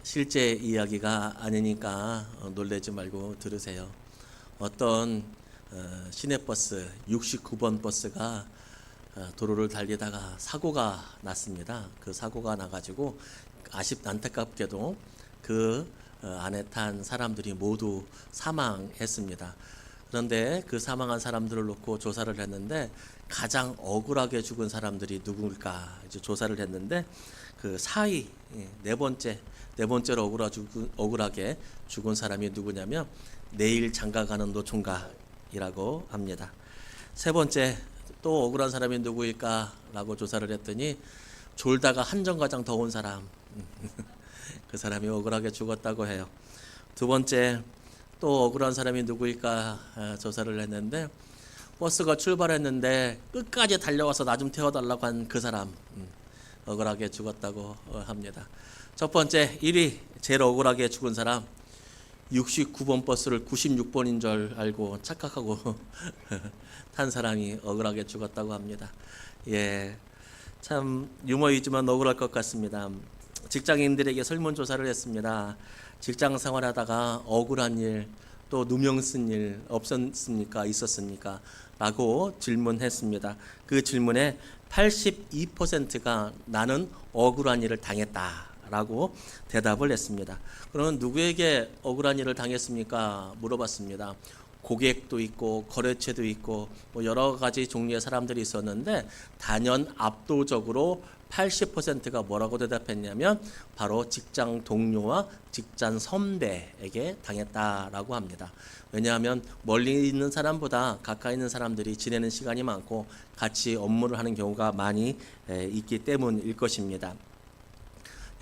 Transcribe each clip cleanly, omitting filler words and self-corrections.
실제 이야기가 아니니까 놀라지 말고 들으세요. 어떤 시내버스 69번 버스가 도로를 달리다가 사고가 났습니다. 그 사고가 나가지고 안타깝게도 그 안에 탄 사람들이 모두 사망했습니다. 그런데 그 사망한 사람들을 놓고 조사를 했는데 가장 억울하게 죽은 사람들이 누구일까 이제 조사를 했는데 그 네 번째로 억울하게 죽은 사람이 누구냐면 내일 장가가는 노총각이라고 합니다. 세 번째 또 억울한 사람이 누구일까라고 조사를 했더니 졸다가 한정거장 더운 사람 그 사람이 억울하게 죽었다고 해요. 두 번째 또 억울한 사람이 누구일까 조사를 했는데 버스가 출발했는데 끝까지 달려와서 나 좀 태워달라고 한 그 사람 억울하게 죽었다고 합니다. 첫 번째 1위 제일 억울하게 죽은 사람 69번 버스를 96번인 줄 알고 착각하고 탄 사람이 억울하게 죽었다고 합니다. 예, 참 유머이지만 억울할 것 같습니다. 직장인들에게 설문조사를 했습니다. 직장 생활하다가 억울한 일, 또 누명 쓴 일 없었습니까? 있었습니까? 라고 질문했습니다. 그 질문에 82%가 나는 억울한 일을 당했다 라고 대답을 했습니다. 그러면 누구에게 억울한 일을 당했습니까? 물어봤습니다. 고객도 있고 거래처도 있고 뭐 여러 가지 종류의 사람들이 있었는데 단연 압도적으로 80%가 뭐라고 대답했냐면 바로 직장 동료와 직장 선배에게 당했다라고 합니다. 왜냐하면 멀리 있는 사람보다 가까이 있는 사람들이 지내는 시간이 많고 같이 업무를 하는 경우가 많이 있기 때문일 것입니다.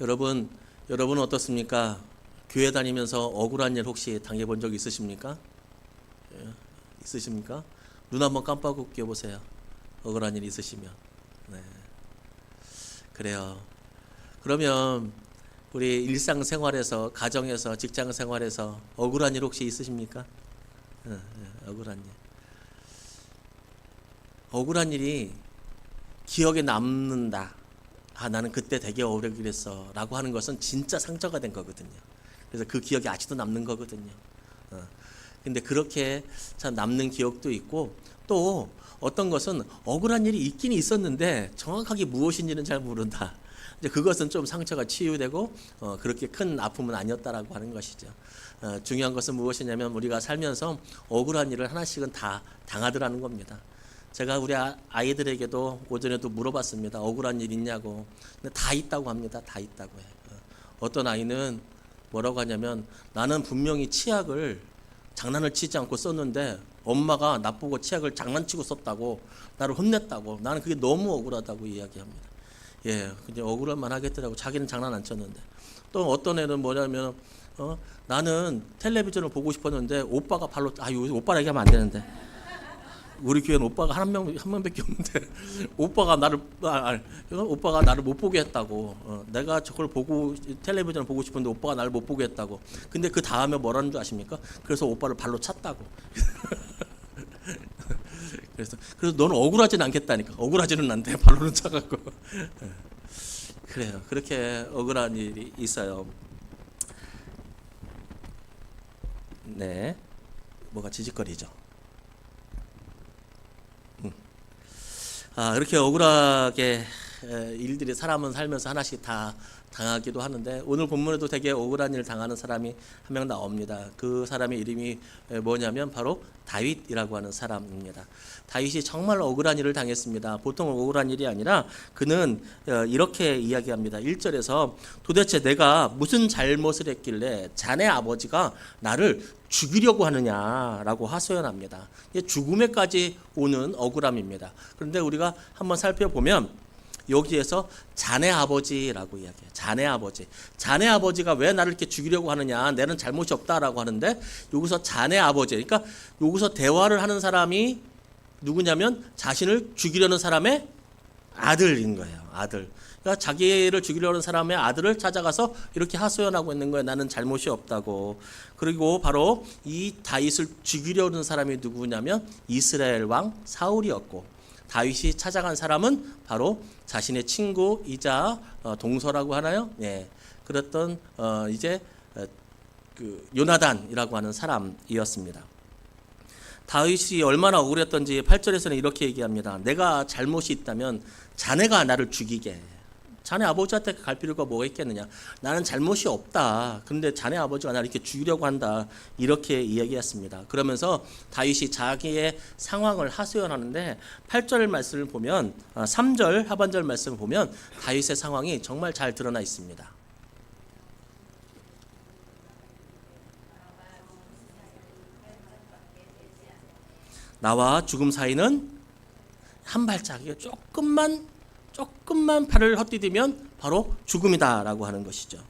여러분 어떻습니까? 교회 다니면서 억울한 일 혹시 당해본 적 있으십니까? 있으십니까? 눈 한번 깜빡 껴보세요. 억울한 일 있으시면. 네. 그래요. 그러면 우리 일상생활에서, 가정에서, 직장생활에서 억울한 일 혹시 있으십니까? 억울한 일. 억울한 일이 기억에 남는다. 아, 나는 그때 되게 억울하게 그랬어 라고 하는 것은 진짜 상처가 된 거거든요. 그래서 그 기억이 아직도 남는 거거든요. 근데 그렇게 참 남는 기억도 있고 또 어떤 것은 억울한 일이 있긴 있었는데 정확하게 무엇인지는 잘 모른다. 이제 그것은 좀 상처가 치유되고 그렇게 큰 아픔은 아니었다라고 하는 것이죠. 중요한 것은 무엇이냐면 우리가 살면서 억울한 일을 하나씩은 다 당하더라는 겁니다. 제가 우리 아이들에게도 오전에도 물어봤습니다. 억울한 일 있냐고. 근데 다 있다고 합니다. 다 있다고 해요. 어떤 아이는 뭐라고 하냐면 나는 분명히 치약을 장난을 치지 않고 썼는데 엄마가 나보고 치약을 장난치고 썼다고 나를 혼냈다고 나는 그게 너무 억울하다고 이야기합니다. 예, 근데 억울할만 하겠더라고. 자기는 장난 안 쳤는데. 또 어떤 애는 뭐냐면 나는 텔레비전을 보고 싶었는데 오빠가 발로 오빠라 얘기하면 안 되는데 우리 교회는 오빠가 한 명밖에 없는데 오빠가 나를 못 보게 했다고. 내가 저걸 보고 텔레비전을 보고 싶은데 오빠가 나를 못 보게 했다고. 근데 그 다음에 뭐라는 줄 아십니까? 그래서 오빠를 발로 찼다고. 그래서 너는 억울하진 않겠다니까. 억울하지는 않대. 발로는 차갖고. 그래요. 그렇게 억울한 일이 있어요. 네, 뭐가 지직거리죠. 이렇게 억울하게 일들이 사람은 살면서 하나씩 다 당하기도 하는데 오늘 본문에도 되게 억울한 일을 당하는 사람이 한 명 나옵니다. 그 사람의 이름이 뭐냐면 바로 다윗이라고 하는 사람입니다. 다윗이 정말 억울한 일을 당했습니다. 보통 억울한 일이 아니라 그는 이렇게 이야기합니다. 1절에서 도대체 내가 무슨 잘못을 했길래 자네 아버지가 나를 죽이려고 하느냐라고 하소연합니다. 죽음에까지 오는 억울함입니다. 그런데 우리가 한번 살펴보면 여기에서 자네 아버지라고 이야기해요. 자네 아버지. 자네 아버지가 왜 나를 이렇게 죽이려고 하느냐. 나는 잘못이 없다라고 하는데 여기서 자네 아버지. 그러니까 여기서 대화를 하는 사람이 누구냐면 자신을 죽이려는 사람의 아들인 거예요. 아들. 그러니까 자기를 죽이려는 사람의 아들을 찾아가서 이렇게 하소연하고 있는 거예요. 나는 잘못이 없다고. 그리고 바로 이 다윗을 죽이려는 사람이 누구냐면 이스라엘 왕 사울이었고 다윗이 찾아간 사람은 바로 자신의 친구이자 동서라고 하나요? 예, 그랬던 이제 그 요나단이라고 하는 사람이었습니다. 다윗이 얼마나 억울했던지 8절에서는 이렇게 얘기합니다. 내가 잘못이 있다면 자네가 나를 죽이게. 자네 아버지한테 갈 필요가 뭐가 있겠느냐. 나는 잘못이 없다. 근데 자네 아버지가 나를 이렇게 죽이려고 한다. 이렇게 이야기했습니다. 그러면서 다윗이 자기의 상황을 하소연하는데 8절 말씀을 보면 3절 하반절 말씀을 보면 다윗의 상황이 정말 잘 드러나 있습니다. 나와 죽음 사이는 한 발짝, 조금만 발을 헛디디면 바로 죽음이다라고 하는 것이죠.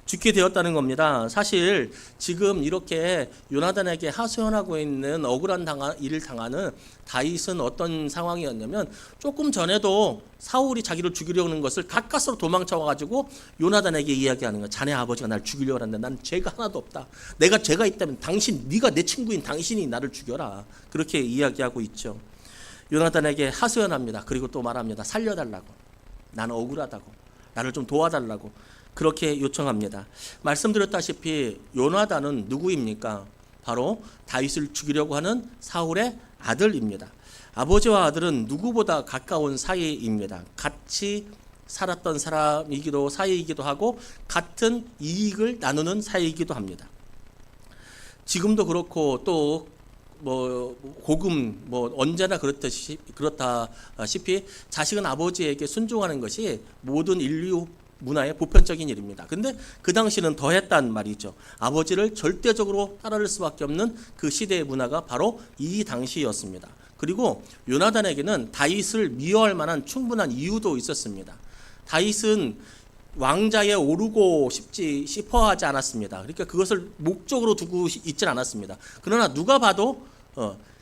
죽게 되었다는 겁니다. 사실 지금 이렇게 요나단에게 하소연하고 있는 억울한 일을 당하는 다윗은 어떤 상황이었냐면 조금 전에도 사울이 자기를 죽이려고 하는 것을 가까스로 도망쳐와가지고 요나단에게 이야기하는 거야. 자네 아버지가 나를 죽이려고 하는데 난 죄가 하나도 없다. 내가 죄가 있다면 네가 내 친구인 당신이 나를 죽여라. 그렇게 이야기하고 있죠. 요나단에게 하소연합니다. 그리고 또 말합니다. 살려달라고. 나는 억울하다고. 나를 좀 도와달라고. 그렇게 요청합니다. 말씀드렸다시피 요나단은 누구입니까? 바로 다윗을 죽이려고 하는 사울의 아들입니다. 아버지와 아들은 누구보다 가까운 사이입니다. 같이 살았던 사이이기도 하고 같은 이익을 나누는 사이이기도 합니다. 지금도 그렇고 또 언제나 그렇다시피 자식은 아버지에게 순종하는 것이 모든 인류 문화의 보편적인 일입니다. 근데 그 당시는 더했단 말이죠. 아버지를 절대적으로 따를 수밖에 없는 그 시대의 문화가 바로 이 당시였습니다. 그리고 요나단에게는 다윗을 미워할 만한 충분한 이유도 있었습니다. 다윗은 왕자에 오르고 싶어 하지 않았습니다. 그러니까 그것을 목적으로 두고 있진 않았습니다. 그러나 누가 봐도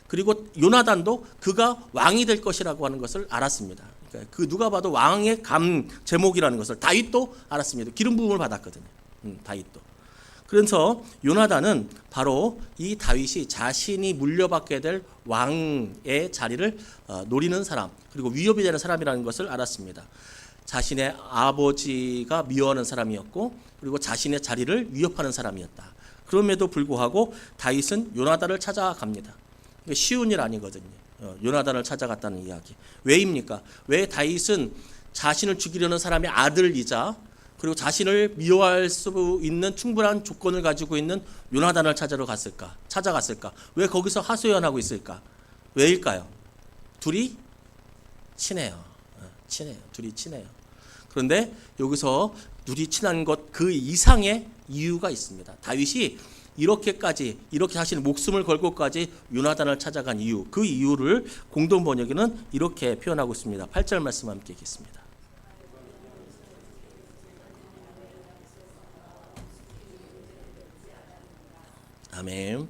그리고 요나단도 그가 왕이 될 것이라고 하는 것을 알았습니다. 그러니까 그 누가 봐도 왕의 제목이라는 것을 다윗도 알았습니다. 기름 부음을 받았거든요. 다윗도. 그래서 요나단은 바로 이 다윗이 자신이 물려받게 될 왕의 자리를 노리는 사람, 그리고 위협이 되는 사람이라는 것을 알았습니다. 자신의 아버지가 미워하는 사람이었고, 그리고 자신의 자리를 위협하는 사람이었다. 그럼에도 불구하고 다윗은 요나단을 찾아갑니다. 쉬운 일 아니거든요. 요나단을 찾아갔다는 이야기. 왜입니까? 왜 다윗은 자신을 죽이려는 사람의 아들이자 그리고 자신을 미워할 수 있는 충분한 조건을 가지고 있는 요나단을 찾아갔을까? 왜 거기서 하소연하고 있을까? 왜일까요? 둘이 친해요. 둘이 친해요. 그런데 여기서 둘이 친한 것 그 이상의 이유가 있습니다. 다윗이 이렇게 자신의 목숨을 걸고까지 요나단을 찾아간 이유, 그 이유를 공동 번역에는 이렇게 표현하고 있습니다. 8절 말씀 함께 읽겠습니다. 아멘.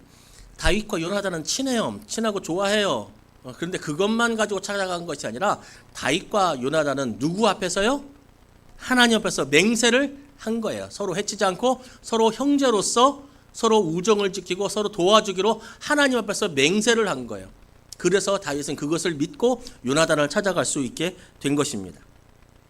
다윗과 요나단은 친하고 좋아해요. 그런데 그것만 가지고 찾아간 것이 아니라 다윗과 요나단은 누구 앞에서요? 하나님 앞에서 맹세를 한 거예요. 서로 해치지 않고 서로 형제로서 서로 우정을 지키고 서로 도와주기로 하나님 앞에서 맹세를 한 거예요. 그래서 다윗은 그것을 믿고 요나단을 찾아갈 수 있게 된 것입니다.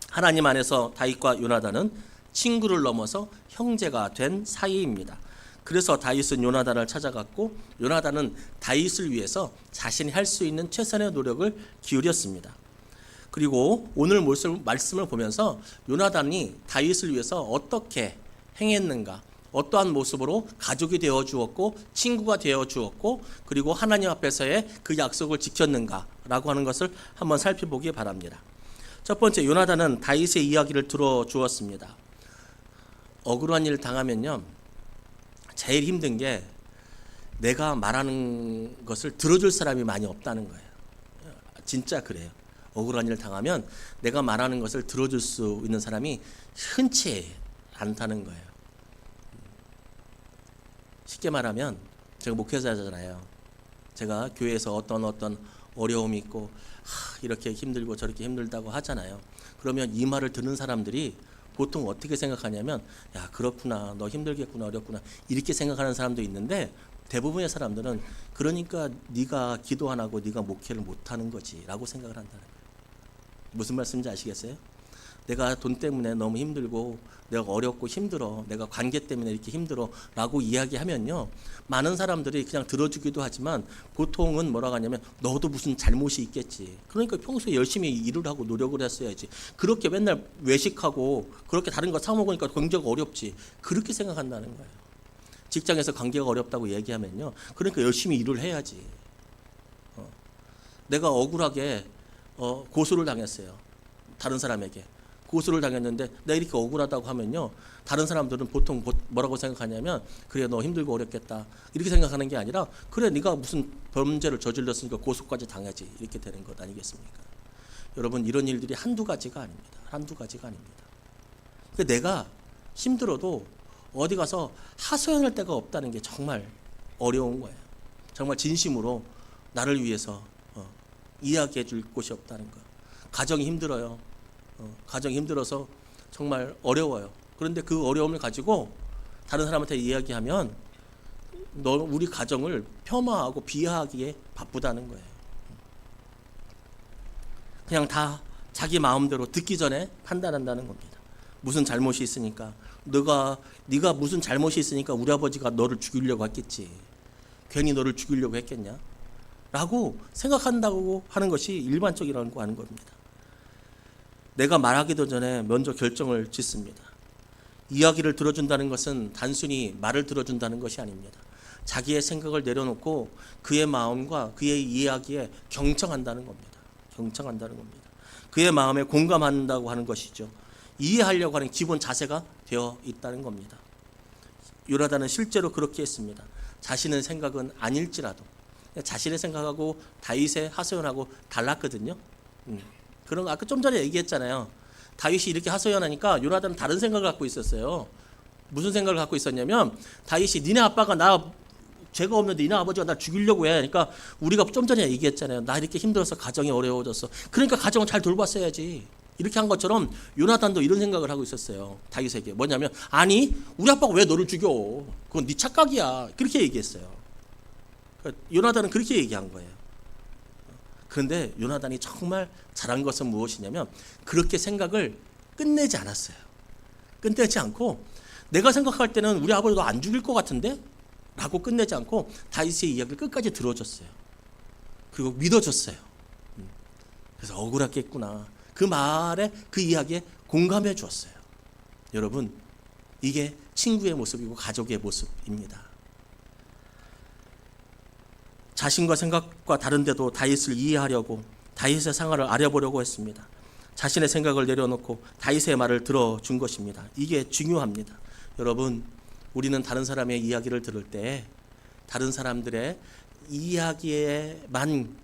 하나님 안에서 다윗과 요나단은 친구를 넘어서 형제가 된 사이입니다. 그래서 다윗은 요나단을 찾아갔고 요나단은 다윗을 위해서 자신이 할 수 있는 최선의 노력을 기울였습니다. 그리고 오늘 말씀을 보면서 요나단이 다윗을 위해서 어떻게 행했는가, 어떠한 모습으로 가족이 되어 주었고 친구가 되어 주었고 그리고 하나님 앞에서의 그 약속을 지켰는가라고 하는 것을 한번 살펴보기 바랍니다. 첫 번째, 요나단은 다윗의 이야기를 들어주었습니다. 억울한 일을 당하면요, 제일 힘든 게 내가 말하는 것을 들어줄 사람이 많이 없다는 거예요. 진짜 그래요. 억울한 일을 당하면 내가 말하는 것을 들어줄 수 있는 사람이 흔치 않다는 거예요. 쉽게 말하면 제가 목회자잖아요. 제가 교회에서 어떤 어려움이 있고 이렇게 힘들고 저렇게 힘들다고 하잖아요. 그러면 이 말을 듣는 사람들이 보통 어떻게 생각하냐면, 야, 그렇구나, 너 힘들겠구나, 어렵구나, 이렇게 생각하는 사람도 있는데 대부분의 사람들은 그러니까 네가 기도 안 하고 네가 목회를 못 하는 거지 라고 생각을 한다는 거예요. 무슨 말씀인지 아시겠어요? 내가 돈 때문에 너무 힘들고 내가 어렵고 힘들어, 내가 관계 때문에 이렇게 힘들어 라고 이야기하면요, 많은 사람들이 그냥 들어주기도 하지만 보통은 뭐라고 하냐면 너도 무슨 잘못이 있겠지, 그러니까 평소에 열심히 일을 하고 노력을 했어야지, 그렇게 맨날 외식하고 그렇게 다른 거 사 먹으니까 경제가 어렵지, 그렇게 생각한다는 거예요. 직장에서 관계가 어렵다고 얘기하면요, 그러니까 열심히 일을 해야지. 내가 억울하게 고소를 당했어요, 다른 사람에게. 고소를 당했는데 내가 이렇게 억울하다고 하면요, 다른 사람들은 보통 뭐라고 생각하냐면 그래 너 힘들고 어렵겠다 이렇게 생각하는 게 아니라 그래 네가 무슨 범죄를 저질렀으니까 고소까지 당하지, 이렇게 되는 것 아니겠습니까? 여러분, 이런 일들이 한두 가지가 아닙니다. 한두 가지가 아닙니다. 그러니까 내가 힘들어도 어디 가서 하소연할 데가 없다는 게 정말 어려운 거예요. 정말 진심으로 나를 위해서 이야기해 줄 곳이 없다는 거. 가정이 힘들어요. 가정이 힘들어서 정말 어려워요. 그런데 그 어려움을 가지고 다른 사람한테 이야기하면 우리 가정을 폄하하고 비하하기에 바쁘다는 거예요. 그냥 다 자기 마음대로 듣기 전에 판단한다는 겁니다. 무슨 잘못이 있으니까, 네가 무슨 잘못이 있으니까 우리 아버지가 너를 죽이려고 했겠지, 괜히 너를 죽이려고 했겠냐 라고 생각한다고 하는 것이 일반적이라는 거 아는 겁니다. 내가 말하기도 전에 먼저 결정을 짓습니다. 이야기를 들어준다는 것은 단순히 말을 들어준다는 것이 아닙니다. 자기의 생각을 내려놓고 그의 마음과 그의 이야기에 경청한다는 겁니다. 경청한다는 겁니다. 그의 마음에 공감한다고 하는 것이죠. 이해하려고 하는 기본 자세가 되어 있다는 겁니다. 요나단은 실제로 그렇게 했습니다. 자신의 생각은 아닐지라도 자신의 생각하고 다윗의 하소연하고 달랐거든요. 그런 거 아까 좀 전에 얘기했잖아요. 다윗이 이렇게 하소연하니까 요나단은 다른 생각을 갖고 있었어요. 무슨 생각을 갖고 있었냐면, 다윗이 니네 아빠가 나 죄가 없는데 니네 아버지가 나 죽이려고 해. 그러니까 우리가 좀 전에 얘기했잖아요. 나 이렇게 힘들어서 가정이 어려워졌어. 그러니까 가정을 잘 돌봤어야지. 이렇게 한 것처럼 요나단도 이런 생각을 하고 있었어요. 다윗에게. 뭐냐면, 아니 우리 아빠가 왜 너를 죽여? 그건 네 착각이야. 그렇게 얘기했어요. 요나단은 그렇게 얘기한 거예요. 그런데 요나단이 정말 잘한 것은 무엇이냐면, 그렇게 생각을 끝내지 않았어요. 끝내지 않고, 내가 생각할 때는 우리 아버지 너 안 죽일 것 같은데? 라고 끝내지 않고 다윗의 이야기를 끝까지 들어줬어요. 그리고 믿어줬어요. 그래서 억울했겠구나, 그 말에, 그 이야기에 공감해 주었어요. 여러분, 이게 친구의 모습이고 가족의 모습입니다. 자신과 생각과 다른데도 다윗을 이해하려고, 다윗의 상황을 알아보려고 했습니다. 자신의 생각을 내려놓고 다윗의 말을 들어준 것입니다. 이게 중요합니다. 여러분, 우리는 다른 사람의 이야기를 들을 때 다른 사람들의 이야기에만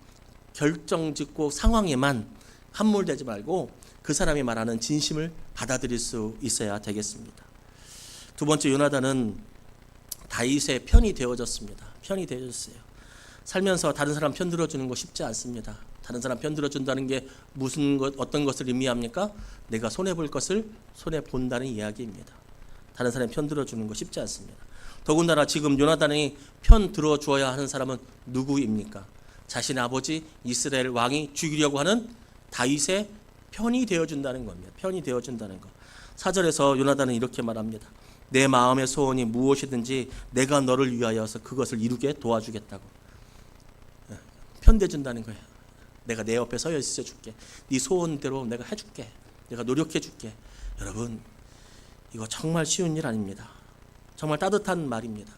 결정짓고 상황에만 함몰되지 말고 그 사람이 말하는 진심을 받아들일 수 있어야 되겠습니다. 두 번째, 요나단은 다윗의 편이 되어졌습니다. 편이 되어졌어요. 살면서 다른 사람 편 들어주는 거 쉽지 않습니다. 다른 사람 편 들어준다는 게 어떤 것을 의미합니까? 내가 손해볼 것을 손해본다는 이야기입니다. 다른 사람이 편 들어주는 거 쉽지 않습니다. 더군다나 지금 요나단이 편 들어주어야 하는 사람은 누구입니까? 자신의 아버지 이스라엘 왕이 죽이려고 하는 다윗의 편이 되어준다는 겁니다. 편이 되어준다는 것. 4절에서 요나단은 이렇게 말합니다. 내 마음의 소원이 무엇이든지 내가 너를 위하여서 그것을 이루게 도와주겠다고. 편대준다는 거예요. 내가 내 옆에 서 있어 줄게. 네 소원대로 내가 해줄게. 내가 노력해 줄게. 여러분, 이거 정말 쉬운 일 아닙니다. 정말 따뜻한 말입니다.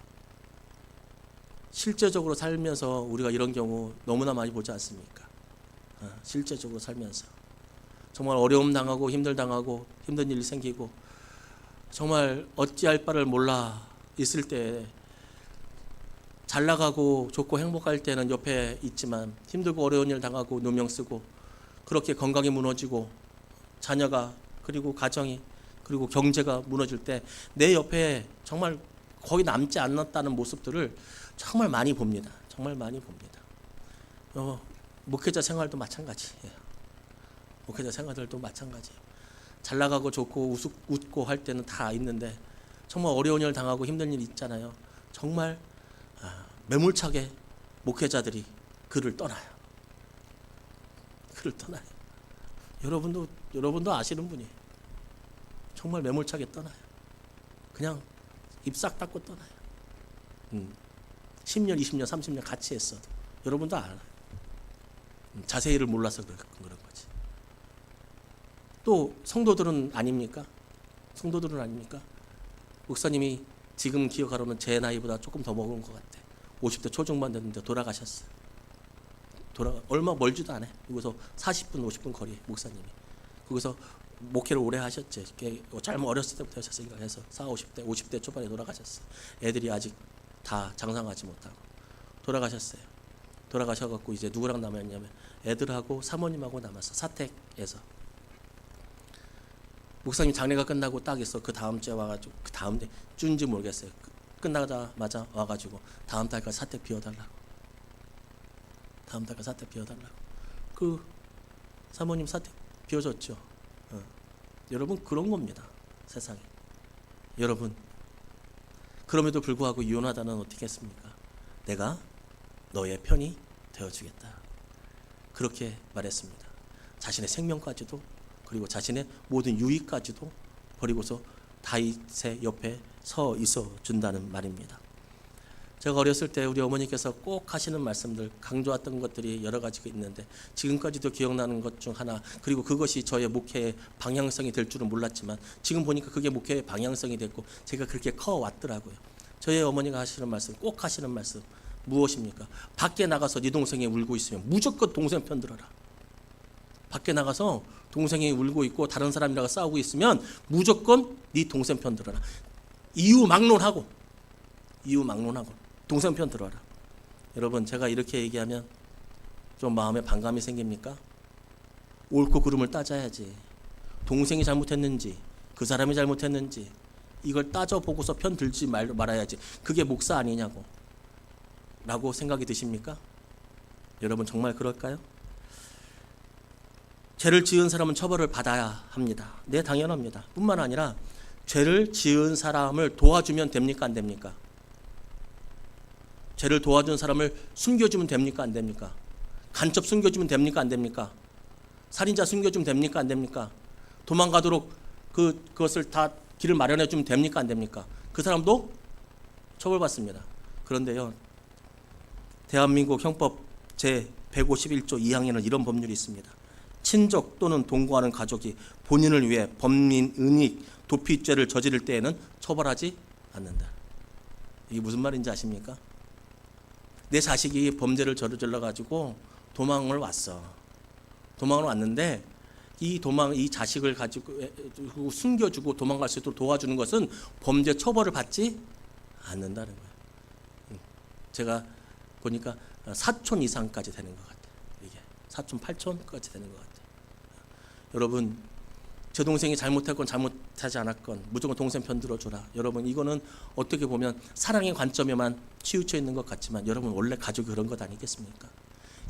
실제적으로 살면서 우리가 이런 경우 너무나 많이 보지 않습니까? 실제적으로 살면서 정말 어려움 당하고 힘들 당하고 힘든 일이 생기고 정말 어찌할 바를 몰라 있을 때, 잘 나가고 좋고 행복할 때는 옆에 있지만 힘들고 어려운 일 당하고 누명 쓰고 그렇게 건강이 무너지고 자녀가, 그리고 가정이, 그리고 경제가 무너질 때 내 옆에 정말 거의 남지 않았다는 모습들을 정말 많이 봅니다. 정말 많이 봅니다. 목회자 생활도 마찬가지예요. 목회자 생활들도 마찬가지예요. 잘 나가고 좋고 웃고 할 때는 다 있는데 정말 어려운 일 당하고 힘든 일 있잖아요. 정말 매몰차게 목회자들이 그를 떠나요. 그를 떠나요. 여러분도 아시는 분이에요. 정말 매몰차게 떠나요. 그냥 입 싹 닫고 떠나요. 10년, 20년, 30년 같이 했어도 여러분도 알아요. 자세히를 몰라서 그런 거지. 또 성도들은 아닙니까? 성도들은 아닙니까? 목사님이 지금 기억하로는 제 나이보다 조금 더 먹은 것 같아. 50대 초중반 됐는데 돌아가셨어요. 얼마 멀지도 않아요. 여기서 40분, 50분 거리에 목사님이. 거기서 목회를 오래 하셨지. 짧은 어렸을 때부터 하셨으니까 해서 40, 50대, 50대 초반에 돌아가셨어요. 애들이 아직 다 장성하지 못하고 돌아가셨어요. 돌아가셔갖고 이제 누구랑 남았냐면 애들하고 사모님하고 남았어. 사택에서. 목사님 장례가 끝나고 딱 있어. 그 다음 주에 와가지고 그 다음 달 준지 모르겠어요. 끝나자마자 와가지고 다음 달까지 사택 비워달라고. 다음 달까지 사택 비워달라고. 그 사모님 사택 비워줬죠. 여러분 그런 겁니다. 세상에. 여러분 그럼에도 불구하고 요나단은 어떻게 했습니까? 내가 너의 편이 되어주겠다. 그렇게 말했습니다. 자신의 생명까지도 그리고 자신의 모든 유익까지도 버리고서 다윗의 옆에 서 있어 준다는 말입니다. 제가 어렸을 때 우리 어머니께서 꼭 하시는 말씀들 강조했던 것들이 여러 가지가 있는데 지금까지도 기억나는 것 중 하나, 그리고 그것이 저의 목회의 방향성이 될 줄은 몰랐지만 지금 보니까 그게 목회의 방향성이 됐고 제가 그렇게 커왔더라고요. 저희 어머니가 하시는 말씀, 꼭 하시는 말씀 무엇입니까? 밖에 나가서 네 동생이 울고 있으면 무조건 동생 편 들어라. 밖에 나가서 동생이 울고 있고 다른 사람이랑 싸우고 있으면 무조건 네 동생 편 들어라. 이유 막론하고 동생 편 들어라. 여러분 제가 이렇게 얘기하면 좀 마음에 반감이 생깁니까? 옳고 그름을 따져야지. 동생이 잘못했는지 그 사람이 잘못했는지 이걸 따져보고서 편 들지 말아야지. 그게 목사 아니냐고 라고 생각이 드십니까? 여러분 정말 그럴까요? 죄를 지은 사람은 처벌을 받아야 합니다. 네, 당연합니다. 뿐만 아니라 죄를 지은 사람을 도와주면 됩니까? 안 됩니까? 죄를 도와준 사람을 숨겨주면 됩니까? 안 됩니까? 간첩 숨겨주면 됩니까? 안 됩니까? 살인자 숨겨주면 됩니까? 안 됩니까? 도망가도록 그것을 다 길을 마련해 주면 됩니까? 안 됩니까? 그 사람도 처벌받습니다. 그런데요, 대한민국 형법 제151조 2항에는 이런 법률이 있습니다. 친족 또는 동거하는 가족이 본인을 위해 범민, 은닉, 도피죄를 저지를 때에는 처벌하지 않는다. 이게 무슨 말인지 아십니까? 내 자식이 범죄를 저질러 가지고 도망을 왔는데 이 자식을 가지고 숨겨주고 도망갈 수 있도록 도와주는 것은 범죄 처벌을 받지 않는다는 거예요. 제가 보니까 사촌 이상까지 되는 것 같아요. 이게 사촌, 8촌까지 되는 것 같아요. 여러분, 제 동생이 잘못했건 잘못하지 않았건 무조건 동생 편 들어줘라. 여러분, 이거는 어떻게 보면 사랑의 관점에만 치우쳐 있는 것 같지만 여러분 원래 가족이 그런 것 아니겠습니까?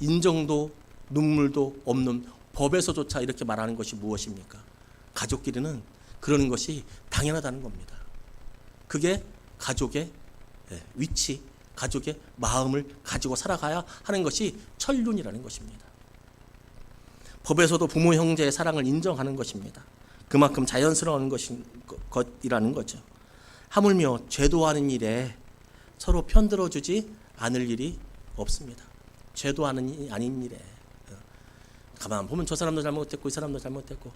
인정도 눈물도 없는 법에서조차 이렇게 말하는 것이 무엇입니까? 가족끼리는 그러는 것이 당연하다는 겁니다. 그게 가족의 위치, 가족의 마음을 가지고 살아가야 하는 것이 천륜이라는 것입니다. 법에서도 부모 형제의 사랑을 인정하는 것입니다. 그만큼 자연스러운 것이라는 거죠. 하물며 죄도 하는 일에 서로 편들어주지 않을 일이 없습니다. 죄도 아닌 일에 가만 보면 저 사람도 잘못했고 이 사람도 잘못했고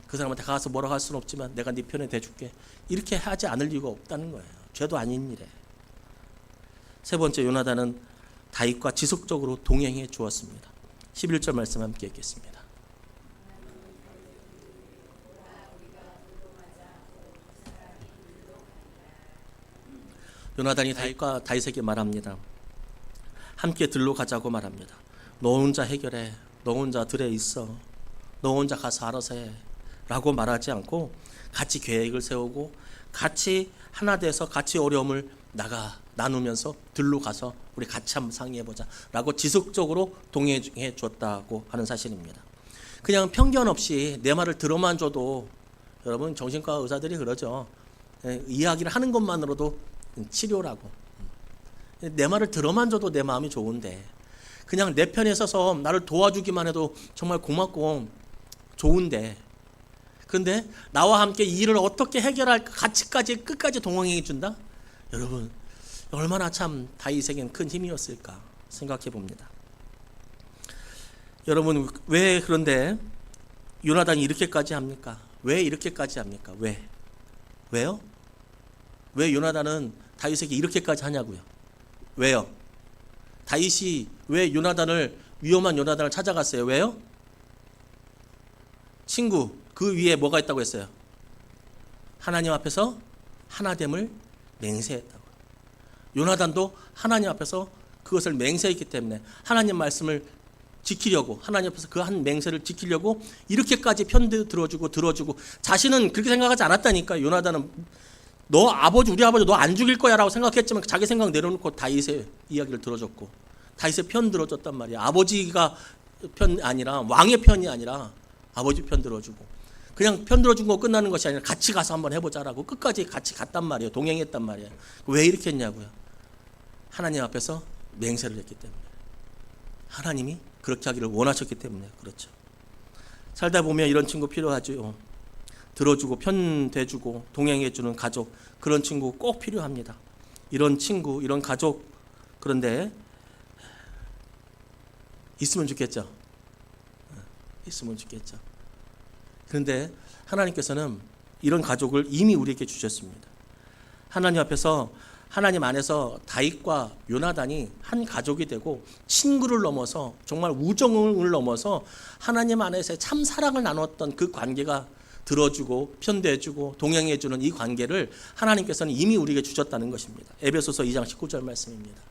그 사람한테 가서 뭐라고 할 수는 없지만 내가 네 편에 대줄게, 이렇게 하지 않을 이유가 없다는 거예요. 죄도 아닌 일에. 세 번째, 요나단은 다윗과 지속적으로 동행해 주었습니다. 11절 말씀 함께 읽겠습니다. 요나단이 다윗에게 말합니다. 함께 들로 가자고 말합니다. 너 혼자 해결해. 너 혼자 들에 있어. 너 혼자 가서 알아서 해. 라고 말하지 않고 같이 계획을 세우고 같이 하나 돼서 같이 어려움을 나누면서 들로 가서 우리 같이 한번 상의해보자 라고 지속적으로 동행해 줬다고 하는 사실입니다. 그냥 편견 없이 내 말을 들어만 줘도, 여러분 정신과 의사들이 그러죠. 이야기를 하는 것만으로도 치료라고. 내 말을 들어만 줘도 내 마음이 좋은데 그냥 내 편에 서서 나를 도와주기만 해도 정말 고맙고 좋은데 그런데 나와 함께 이 일을 어떻게 해결할까 같이까지 끝까지 동행해 준다. 여러분 얼마나 참 다윗에겐 큰 힘이었을까 생각해 봅니다. 여러분 왜 그런데 요나단이 이렇게까지 합니까? 왜 이렇게까지 합니까? 왜요? 왜 요나단은 다윗에게 이렇게까지 하냐고요? 왜요? 다윗이 왜 위험한 요나단을 찾아갔어요? 왜요? 친구 그 위에 뭐가 있다고 했어요? 하나님 앞에서 하나됨을 맹세했다고. 요나단도 하나님 앞에서 그것을 맹세했기 때문에 하나님 말씀을 지키려고, 하나님 앞에서 그 한 맹세를 지키려고 이렇게까지 들어주고 자신은 그렇게 생각하지 않았다니까. 요나단은 우리 아버지 너 안 죽일 거야 라고 생각했지만 자기 생각 내려놓고 다윗의 이야기를 들어줬고 다윗의 편 들어줬단 말이야. 아버지가 편 아니라 왕의 편이 아니라 아버지 편 들어주고, 그냥 편 들어준 거 끝나는 것이 아니라 같이 가서 한번 해보자라고 끝까지 같이 갔단 말이에요. 동행했단 말이에요. 왜 이렇게 했냐고요? 하나님 앞에서 맹세를 했기 때문에, 하나님이 그렇게 하기를 원하셨기 때문에 그렇죠. 살다 보면 이런 친구 필요하죠. 들어주고 편대주고 동행해주는 가족, 그런 친구 꼭 필요합니다. 이런 친구, 이런 가족, 그런데 있으면 좋겠죠. 있으면 좋겠죠. 그런데 하나님께서는 이런 가족을 이미 우리에게 주셨습니다. 하나님 앞에서, 하나님 안에서 다윗과 요나단이 한 가족이 되고 친구를 넘어서 정말 우정을 넘어서 하나님 안에서 참 사랑을 나눴던 그 관계가, 들어주고 편대해주고 동행해주는 이 관계를 하나님께서는 이미 우리에게 주셨다는 것입니다. 에베소서 2장 19절 말씀입니다.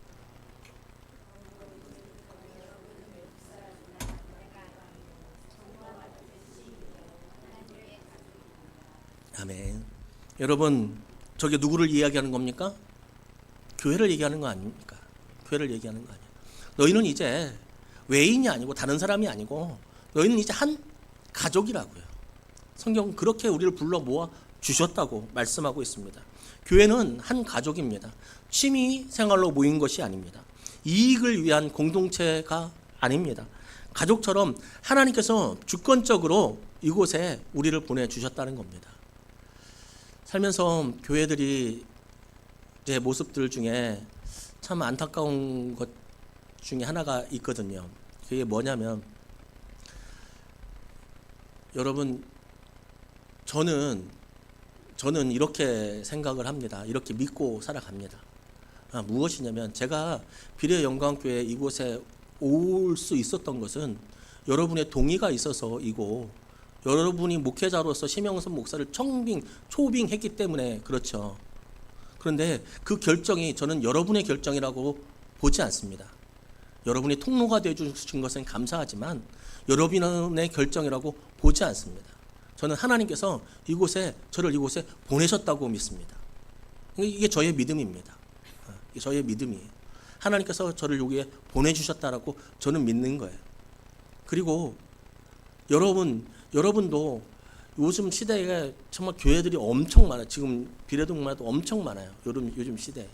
아멘. 여러분 저게 누구를 이야기하는 겁니까? 교회를 얘기하는 거 아닙니까? 교회를 얘기하는 거 아니에요. 너희는 이제 외인이 아니고 다른 사람이 아니고 너희는 이제 한 가족이라고요. 성경은 그렇게 우리를 불러 모아 주셨다고 말씀하고 있습니다. 교회는 한 가족입니다. 취미 생활로 모인 것이 아닙니다. 이익을 위한 공동체가 아닙니다. 가족처럼 하나님께서 주권적으로 이곳에 우리를 보내주셨다는 겁니다. 살면서 교회들이 제 모습들 중에 참 안타까운 것 중에 하나가 있거든요. 그게 뭐냐면, 여러분 저는 이렇게 생각을 합니다. 이렇게 믿고 살아갑니다. 무엇이냐면, 제가 비례 영광교회 이곳에 올 수 있었던 것은 여러분의 동의가 있어서 이고, 여러분이 목회자로서 심영선 목사를 초빙했기 때문에 그렇죠. 그런데 그 결정이 저는 여러분의 결정이라고 보지 않습니다. 여러분이 통로가 되어주신 것은 감사하지만 여러분의 결정이라고 보지 않습니다. 저는 하나님께서 저를 이곳에 보내셨다고 믿습니다. 이게 저의 믿음입니다. 이게 저의 믿음이에요. 하나님께서 저를 여기에 보내주셨다라고 저는 믿는 거예요. 그리고 여러분도 요즘 시대에 정말 교회들이 엄청 많아요. 지금 비례동만 해도 엄청 많아요. 요즘 시대에.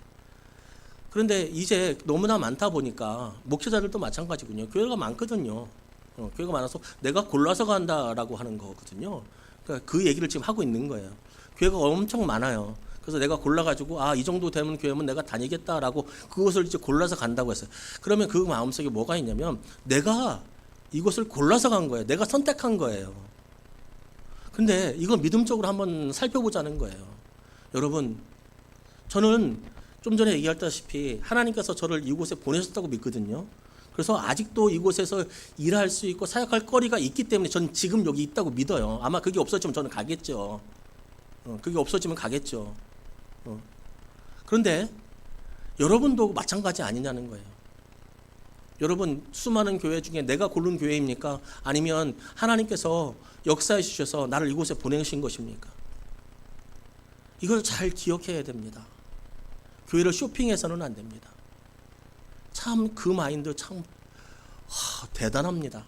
그런데 이제 너무나 많다 보니까 목회자들도 마찬가지군요. 교회가 많거든요. 교회가 많아서 내가 골라서 간다라고 하는 거거든요. 그러니까 그 얘기를 지금 하고 있는 거예요. 교회가 엄청 많아요. 그래서 내가 골라가지고 이 정도 되면 교회면 내가 다니겠다라고 그것을 이제 골라서 간다고 했어요. 그러면 그 마음속에 뭐가 있냐면, 내가 이것을 골라서 간 거예요. 내가 선택한 거예요. 근데 이건 믿음적으로 한번 살펴보자는 거예요. 여러분, 저는 좀 전에 얘기했다시피 하나님께서 저를 이곳에 보내셨다고 믿거든요. 그래서 아직도 이곳에서 일할 수 있고 사역할 거리가 있기 때문에 저는 지금 여기 있다고 믿어요. 아마 그게 없어지면 저는 가겠죠. 그게 없어지면 가겠죠. 그런데 여러분도 마찬가지 아니냐는 거예요. 여러분, 수많은 교회 중에 내가 고른 교회입니까? 아니면 하나님께서 역사해 주셔서 나를 이곳에 보내신 것입니까? 이걸 잘 기억해야 됩니다. 교회를 쇼핑해서는 안 됩니다. 참 그 마인드 참 대단합니다.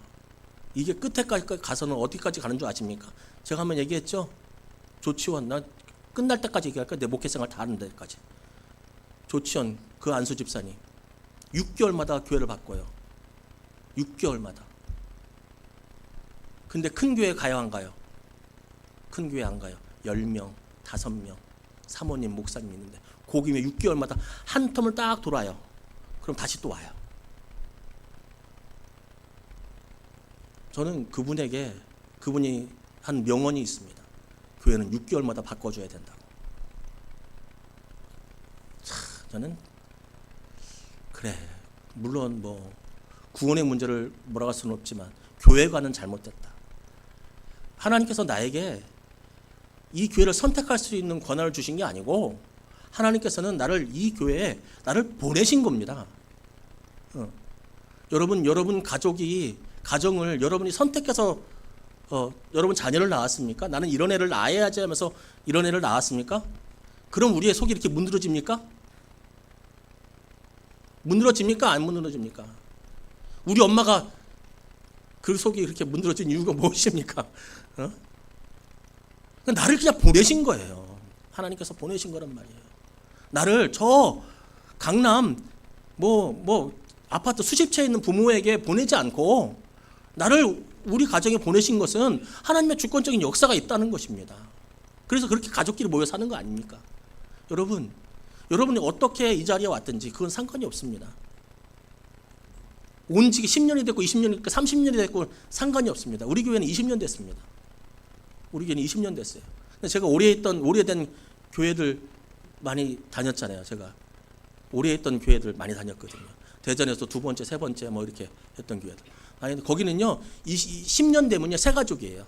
이게 끝에까지 가서는 어디까지 가는 줄 아십니까? 제가 한번 얘기했죠. 조치원, 나 끝날 때까지 얘기할까? 내 목회생활 다 하는 데까지. 조치원 그 안수 집사님 6개월마다 교회를 바꿔요. 6개월마다. 근데 큰 교회 가요, 안 가요? 큰 교회 안 가요. 10명, 5명 사모님, 목사님 있는데 거기면 6개월마다 한 텀을 딱 돌아요. 그럼 다시 또 와요. 저는 그분이 한 명언이 있습니다. 교회는 6개월마다 바꿔줘야 된다고. 저는 그래, 물론 뭐 구원의 문제를 뭐라고 할 수는 없지만 교회관은 잘못됐다. 하나님께서 나에게 이 교회를 선택할 수 있는 권한을 주신 게 아니고 하나님께서는 이 교회에 나를 보내신 겁니다. 여러분 가정을 여러분이 선택해서 여러분 자녀를 낳았습니까? 나는 이런 애를 낳아야지 하면서 이런 애를 낳았습니까? 그럼 우리의 속이 이렇게 문드러집니까? 문드러집니까? 안 문드러집니까? 우리 엄마가 그 속이 그렇게 문드러진 이유가 무엇입니까? 나를 그냥 보내신 거예요. 하나님께서 보내신 거란 말이에요. 나를 저 강남 아파트 수십 채 있는 부모에게 보내지 않고 나를 우리 가정에 보내신 것은 하나님의 주권적인 역사가 있다는 것입니다. 그래서 그렇게 가족끼리 모여 사는 거 아닙니까? 여러분이 어떻게 이 자리에 왔든지 그건 상관이 없습니다. 온 지기 10년이 됐고 20년이 됐고 30년이 됐고 상관이 없습니다. 우리 교회는 20년 됐습니다. 우리 교회는 20년 됐어요. 제가 오래된 교회들 많이 다녔잖아요. 제가 오래 했던 교회들 많이 다녔거든요. 대전에서 두 번째, 세 번째 뭐 이렇게 했던 교회들. 아니 거기는요 10년 되면요 새 가족이에요.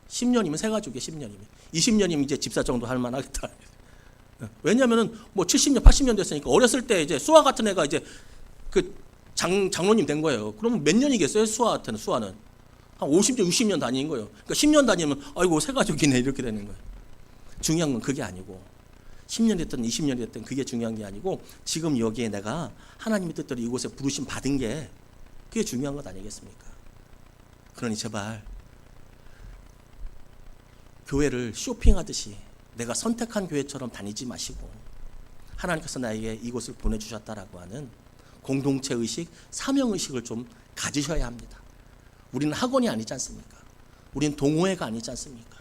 10년이면 새 가족이에요. 10년이면 20년이면 이제 집사 정도 할 만하겠다. 왜냐하면은 뭐 70년, 80년 됐으니까 어렸을 때 이제 수아 같은 애가 이제 그 장로님 된 거예요. 그러면 몇 년이겠어요? 수아는 한 50년, 60년 다닌 거예요. 그러니까 10년 다니면 아이고 새 가족이네 이렇게 되는 거예요. 중요한 건 그게 아니고 10년 됐든 20년이 됐든 그게 중요한 게 아니고 지금 여기에 내가 하나님의 뜻대로 이곳에 부르심 받은 게 그게 중요한 것 아니겠습니까? 그러니 제발 교회를 쇼핑하듯이 내가 선택한 교회처럼 다니지 마시고 하나님께서 나에게 이곳을 보내주셨다라고 하는 공동체 의식, 사명 의식을 좀 가지셔야 합니다. 우리는 학원이 아니지 않습니까? 우리는 동호회가 아니지 않습니까?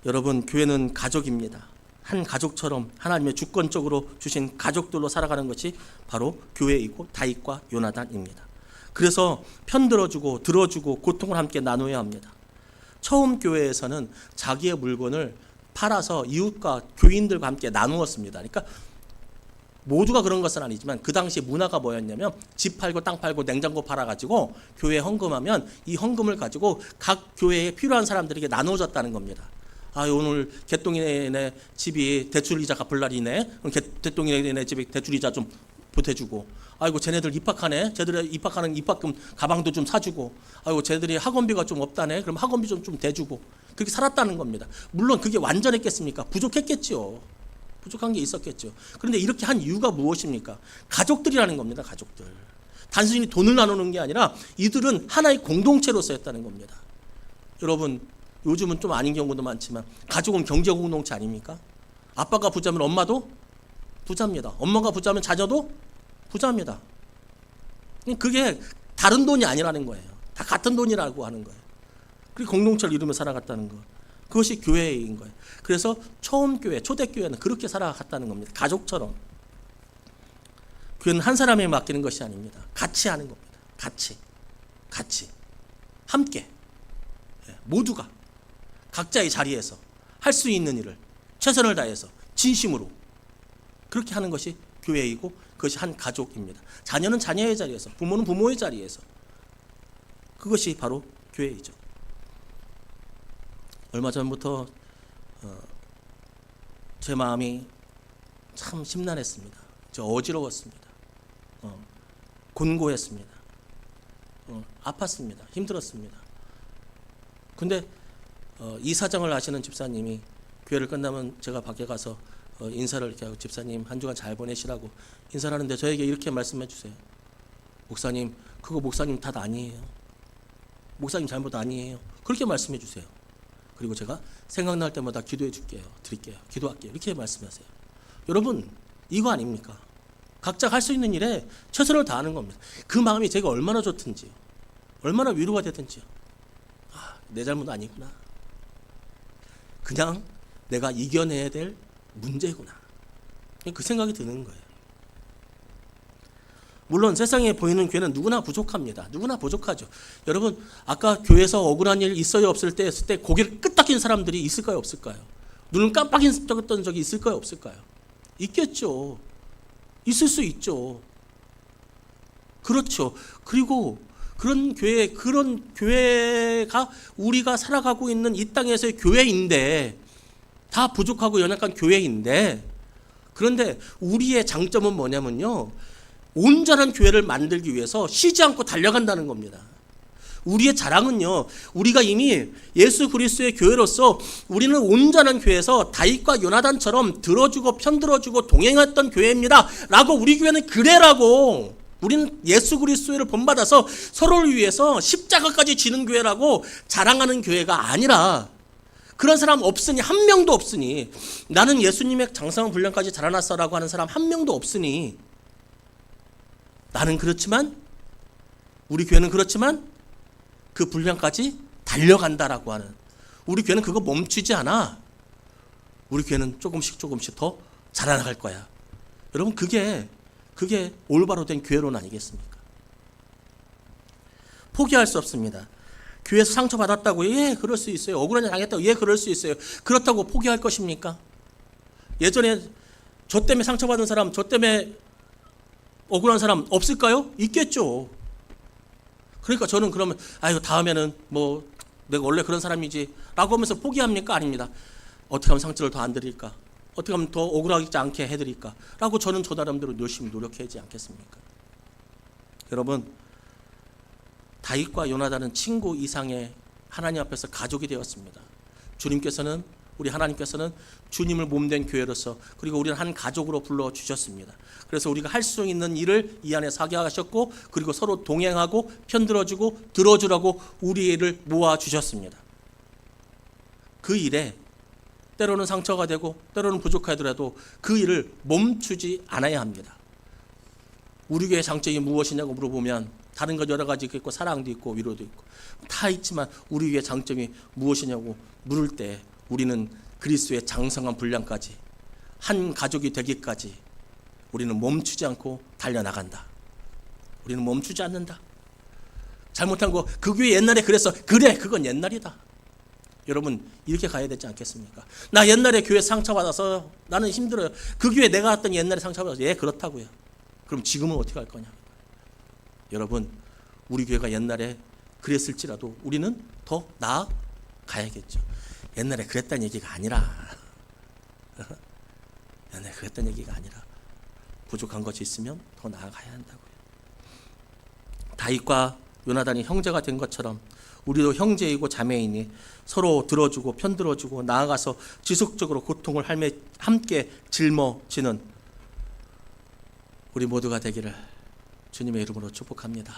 여러분, 교회는 가족입니다. 한 가족처럼 하나님의 주권적으로 주신 가족들로 살아가는 것이 바로 교회이고 다윗과 요나단입니다. 그래서 편들어주고 들어주고 고통을 함께 나눠야 합니다. 처음 교회에서는 자기의 물건을 팔아서 이웃과 교인들과 함께 나누었습니다. 그러니까 모두가 그런 것은 아니지만 그 당시 문화가 뭐였냐면 집 팔고 땅 팔고 냉장고 팔아가지고 교회에 헌금하면 이 헌금을 가지고 각 교회에 필요한 사람들에게 나눠줬다는 겁니다. 아, 오늘 개똥이네 집이 대출이자 갚을 날이네. 개똥이네 집이 대출이자 좀 보태주고, 아이고 쟤네들 입학하네. 쟤들이 입학하는 입학금 가방도 좀 사주고, 아이고 쟤들이 학원비가 좀 없다네. 그럼 학원비 좀 대주고, 그렇게 살았다는 겁니다. 물론 그게 완전했겠습니까? 부족했겠죠. 부족한 게 있었겠죠. 그런데 이렇게 한 이유가 무엇입니까? 가족들이라는 겁니다. 가족들. 단순히 돈을 나누는 게 아니라 이들은 하나의 공동체로서였다는 겁니다. 여러분, 요즘은 좀 아닌 경우도 많지만 가족은 경제 공동체 아닙니까? 아빠가 부자면 엄마도 부자입니다. 엄마가 부자면 자녀도 부자입니다. 그게 다른 돈이 아니라는 거예요. 다 같은 돈이라고 하는 거예요. 그리고 공동체를 이루며 살아갔다는 거. 그것이 교회인 거예요. 그래서 처음 교회, 초대교회는 그렇게 살아갔다는 겁니다. 가족처럼. 교회는 한 사람에게 맡기는 것이 아닙니다. 같이 하는 겁니다. 같이. 함께. 모두가 각자의 자리에서 할 수 있는 일을 최선을 다해서 진심으로 그렇게 하는 것이 교회이고 그것이 한 가족입니다. 자녀는 자녀의 자리에서, 부모는 부모의 자리에서. 그것이 바로 교회이죠. 얼마 전부터 제 마음이 참 심란했습니다. 저 어지러웠습니다. 곤고했습니다. 아팠습니다. 힘들었습니다. 근데 이 사정을 아시는 집사님이 교회를 끝나면 제가 밖에 가서 인사를 이렇게 하고 집사님 한 주간 잘 보내시라고 인사를 하는데 저에게 이렇게 말씀해 주세요. 목사님, 그거 목사님 탓 아니에요. 목사님 잘못 아니에요. 그렇게 말씀해 주세요. 그리고 제가 생각날 때마다 기도해 줄게요. 드릴게요. 기도할게요. 이렇게 말씀하세요. 여러분, 이거 아닙니까? 각자 할 수 있는 일에 최선을 다하는 겁니다. 그 마음이 제가 얼마나 좋든지요. 얼마나 위로가 되든지요. 내 잘못 아니구나. 그냥 내가 이겨내야 될 문제구나. 그 생각이 드는 거예요. 물론 세상에 보이는 교회는 누구나 부족합니다. 누구나 부족하죠. 여러분, 아까 교회에서 억울한 일 있어요 없을 때 했을 때 고개를 끄덕인 사람들이 있을까요 없을까요? 눈을 깜빡했던 적이 있을까요 없을까요? 있겠죠. 있을 수 있죠. 그렇죠. 그리고 그런 교회가 우리가 살아가고 있는 이 땅에서의 교회인데, 다 부족하고 연약한 교회인데, 그런데 우리의 장점은 뭐냐면요, 온전한 교회를 만들기 위해서 쉬지 않고 달려간다는 겁니다. 우리의 자랑은요, 우리가 이미 예수 그리스도의 교회로서 우리는 온전한 교회에서 다윗과 요나단처럼 들어주고 편들어주고 동행했던 교회입니다 라고, 우리 교회는 그래라고, 우리는 예수 그리스도를 본받아서 서로를 위해서 십자가까지 지는 교회라고 자랑하는 교회가 아니라, 그런 사람 없으니, 한 명도 없으니, 나는 예수님의 장성한 분량까지 자라났어라고 하는 사람 한 명도 없으니, 나는 그렇지만, 우리 교회는 그렇지만 그 분량까지 달려간다라고 하는, 우리 교회는 그거 멈추지 않아. 우리 교회는 조금씩 더 자라나갈 거야. 여러분, 그게 올바로 된 교회론 아니겠습니까? 포기할 수 없습니다. 교회에서 상처받았다고, 예, 그럴 수 있어요. 억울한 일 당했다고, 예, 그럴 수 있어요. 그렇다고 포기할 것입니까? 예전에 저 때문에 상처받은 사람, 저 때문에 억울한 사람 없을까요? 있겠죠. 그러니까 저는 그러면, 아이고, 다음에는 뭐 내가 원래 그런 사람이지 라고 하면서 포기합니까? 아닙니다. 어떻게 하면 상처를 더 안 드릴까? 어떻게 하면 더 억울하지 않게 해드릴까? 라고 저는 저 나름대로 열심히 노력하지 않겠습니까? 여러분, 다윗과 요나단은 친구 이상의 하나님 앞에서 가족이 되었습니다. 주님께서는, 우리 하나님께서는 주님을 몸된 교회로서, 그리고 우리는 한 가족으로 불러주셨습니다. 그래서 우리가 할 수 있는 일을 이 안에 하게 하셨고, 그리고 서로 동행하고 편들어주고 들어주라고 우리 일을 모아주셨습니다. 그 일에 때로는 상처가 되고 때로는 부족하더라도 그 일을 멈추지 않아야 합니다. 우리 교회의 장점이 무엇이냐고 물어보면 다른 것 여러 가지 있고, 사랑도 있고 위로도 있고 다 있지만, 우리 교회의 장점이 무엇이냐고 물을 때 우리는 그리스도의 장성한 분량까지, 한 가족이 되기까지 우리는 멈추지 않고 달려나간다. 우리는 멈추지 않는다. 잘못한 거, 그 교회 옛날에 그랬어. 그래, 그건 옛날이다. 여러분, 이렇게 가야 되지 않겠습니까? 나 옛날에 교회 상처받아서 나는 힘들어요. 그 교회 내가 왔던 옛날에 상처받아서, 예, 그렇다고요. 그럼 지금은 어떻게 할 거냐? 여러분, 우리 교회가 옛날에 그랬을지라도 우리는 더 나아가야겠죠. 옛날에 그랬다는 얘기가 아니라 옛날에 그랬다는 얘기가 아니라 부족한 것이 있으면 더 나아가야 한다고요. 다윗과 요나단이 형제가 된 것처럼 우리도 형제이고 자매이니 서로 들어주고 편들어주고 나아가서 지속적으로 고통을 함께 짊어지는 우리 모두가 되기를 주님의 이름으로 축복합니다.